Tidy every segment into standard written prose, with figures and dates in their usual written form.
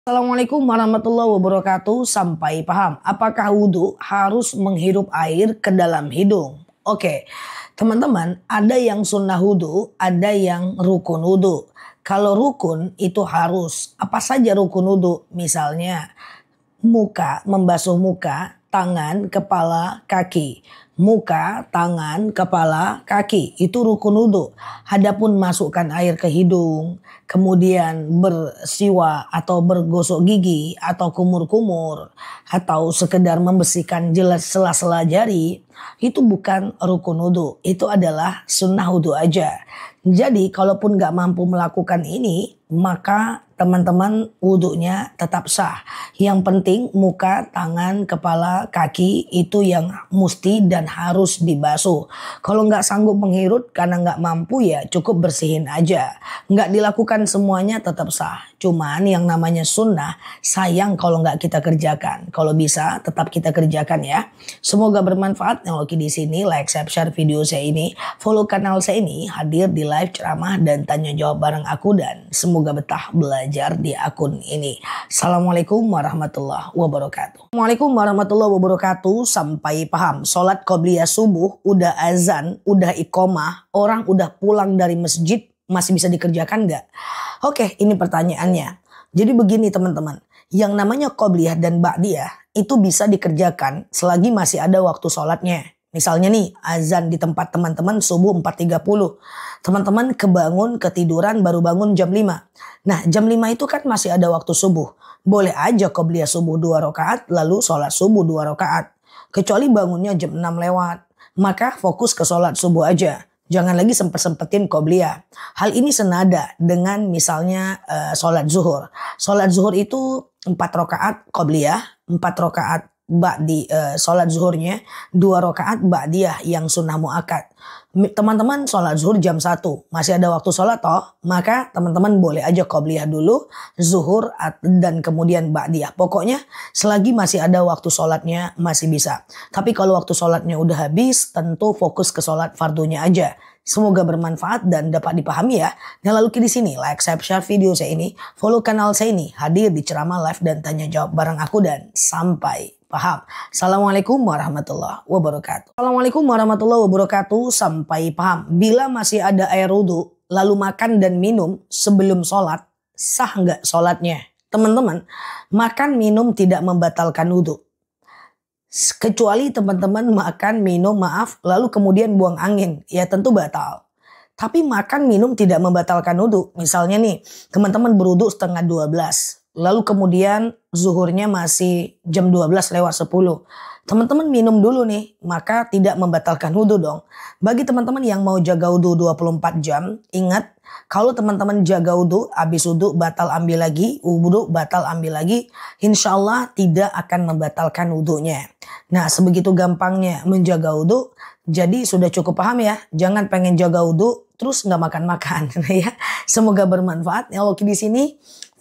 Assalamualaikum warahmatullahi wabarakatuh. Sampai paham. Apakah wudhu harus menghirup air ke dalam hidung? Oke, teman-teman, ada yang sunnah wudhu, ada yang rukun wudhu. Kalau rukun itu harus. Apa saja rukun wudhu? Misalnya muka, membasuh muka, tangan, kepala, kaki. Muka, tangan, kepala, kaki. Itu rukun wudhu. Adapun masukkan air ke hidung, kemudian bersiwak atau bergosok gigi atau kumur-kumur atau sekedar membersihkan jelas sela-sela jari, itu bukan rukun wudhu. Itu adalah sunnah wudhu aja. Jadi kalaupun gak mampu melakukan ini, maka teman-teman wudhunya tetap sah. Yang penting muka, tangan, kepala, kaki itu yang mesti dan harus dibasuh. Kalau nggak sanggup menghirup karena nggak mampu ya cukup bersihin aja. Nggak dilakukan semuanya tetap sah. Cuman yang namanya sunnah sayang kalau nggak kita kerjakan. Kalau bisa tetap kita kerjakan ya. Semoga bermanfaat. Yang lagi di sini like, share video saya ini. Follow kanal saya ini, hadir di live ceramah dan tanya jawab bareng aku dan semoga betah belajar di akun ini. Assalamualaikum warahmatullahi wabarakatuh. Assalamualaikum warahmatullahi wabarakatuh. Sampai paham. Sholat qobliyah subuh udah azan, udah iqomah, orang udah pulang dari masjid, masih bisa dikerjakan nggak? Oke, ini pertanyaannya. Jadi begini teman-teman, yang namanya qobliyah dan ba'diyah itu bisa dikerjakan selagi masih ada waktu sholatnya. Misalnya nih azan di tempat teman-teman subuh 4.30. Teman-teman kebangun ketiduran baru bangun jam 5. Nah jam 5 itu kan masih ada waktu subuh. Boleh aja qobliyah subuh 2 rakaat lalu sholat subuh 2 rakaat. Kecuali bangunnya jam 6 lewat. Maka fokus ke sholat subuh aja. Jangan lagi sempet-sempetin qobliyah. Hal ini senada dengan misalnya sholat zuhur. Sholat zuhur itu 4 rakaat qobliyah, 4 rakaat ba'di, sholat zuhurnya 2 rakaat ba'diyah yang sunnah mu'akkad. Teman-teman sholat zuhur jam 1 masih ada waktu sholat toh, maka teman-teman boleh aja qobliyah dulu, zuhur dan kemudian ba'diyah. Pokoknya selagi masih ada waktu sholatnya masih bisa. Tapi kalau waktu sholatnya udah habis, tentu fokus ke sholat fardunya aja. Semoga bermanfaat dan dapat dipahami ya. Nah lalu di sini like, share video saya ini, follow kanal saya ini, hadir di ceramah live dan tanya jawab bareng aku dan sampai paham. Assalamualaikum warahmatullahi wabarakatuh. Assalamualaikum warahmatullahi wabarakatuh. Sampai paham. Bila masih ada air wudhu lalu makan dan minum sebelum sholat, sah nggak sholatnya? Teman-teman, makan minum tidak membatalkan wudhu. Kecuali teman-teman makan minum lalu kemudian buang angin, ya tentu batal. Tapi makan minum tidak membatalkan wudhu. Misalnya nih teman-teman berwudhu setengah 12. Lalu kemudian zuhurnya masih jam 12 lewat 10. Teman-teman minum dulu nih, maka tidak membatalkan wudhu dong. Bagi teman-teman yang mau jaga wudhu 24 jam, ingat kalau teman-teman jaga wudhu, habis wudhu batal ambil lagi, wudhu batal ambil lagi, insya Allah tidak akan membatalkan wudhunya. Nah sebegitu gampangnya menjaga wudhu, jadi sudah cukup paham ya. Jangan pengen jaga wudhu terus nggak makan-makan ya. Semoga bermanfaat. Yang di sini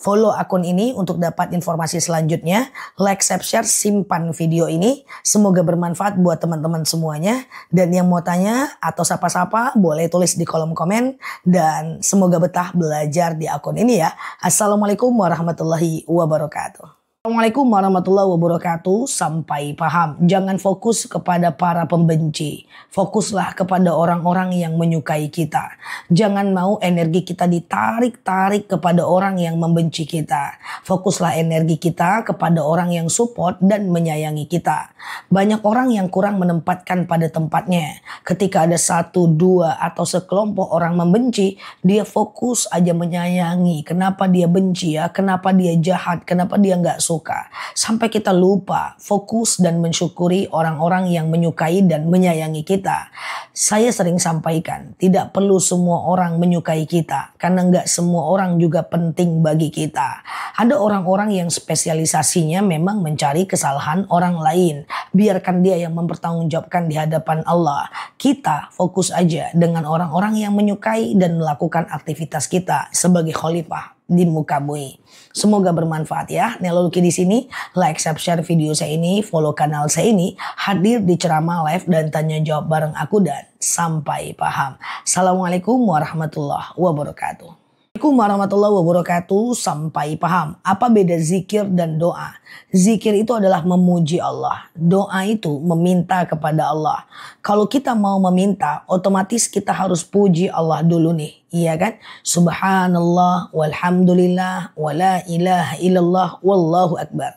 follow akun ini untuk dapat informasi selanjutnya. Like, share, simpan video ini. Semoga bermanfaat buat teman-teman semuanya. Dan yang mau tanya atau sapa-sapa boleh tulis di kolom komen. Dan semoga betah belajar di akun ini ya. Assalamualaikum warahmatullahi wabarakatuh. Assalamualaikum warahmatullahi wabarakatuh. Sampai paham. Jangan fokus kepada para pembenci. Fokuslah kepada orang-orang yang menyukai kita. Jangan mau energi kita ditarik-tarik kepada orang yang membenci kita. Fokuslah energi kita kepada orang yang support dan menyayangi kita. Banyak orang yang kurang menempatkan pada tempatnya. Ketika ada 1, 2 atau sekelompok orang membenci, dia fokus aja menyayangi. Kenapa dia benci ya? Kenapa dia jahat? Kenapa dia nggak suka? Sampai kita lupa fokus dan mensyukuri orang-orang yang menyukai dan menyayangi kita. Saya sering sampaikan, tidak perlu semua orang menyukai kita karena nggak semua orang juga penting bagi kita. Ada orang-orang yang spesialisasinya memang mencari kesalahan orang lain. Biarkan dia yang mempertanggungjawabkan di hadapan Allah. Kita fokus aja dengan orang-orang yang menyukai dan melakukan aktivitas kita sebagai khalifah di muka bumi. Semoga bermanfaat ya. Lalu di sini like, share video saya ini, follow kanal saya ini, hadir di ceramah live dan tanya jawab bareng aku dan sampai paham. Assalamualaikum warahmatullahi wabarakatuh. Assalamualaikum warahmatullahi wabarakatuh. Sampai paham apa beda zikir dan doa? Zikir itu adalah memuji Allah. Doa itu meminta kepada Allah. Kalau kita mau meminta, otomatis kita harus puji Allah dulu nih. Iya kan? Subhanallah walhamdulillah wala ilaha illallah wallahu akbar.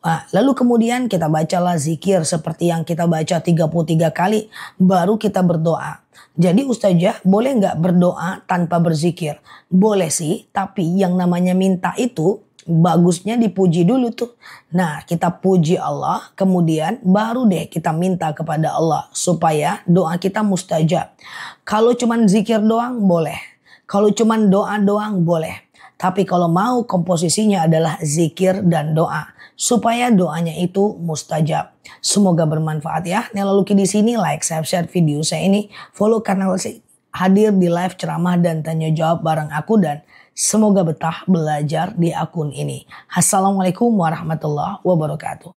Nah, lalu kemudian kita bacalah zikir seperti yang kita baca 33 kali. Baru kita berdoa. Jadi Ustazah boleh nggak berdoa tanpa berzikir? Boleh sih, tapi yang namanya minta itu bagusnya dipuji dulu tuh. Nah, kita puji Allah, kemudian baru deh kita minta kepada Allah supaya doa kita mustajab. Kalau cuman zikir doang boleh. Kalau cuman doa doang boleh. Tapi kalau mau komposisinya adalah zikir dan doa supaya doanya itu mustajab. Semoga bermanfaat ya. Nela Luki di sini, like, share video saya ini, follow kanal saya, hadir di live ceramah dan tanya jawab bareng aku dan semoga betah belajar di akun ini. Assalamualaikum warahmatullahi wabarakatuh.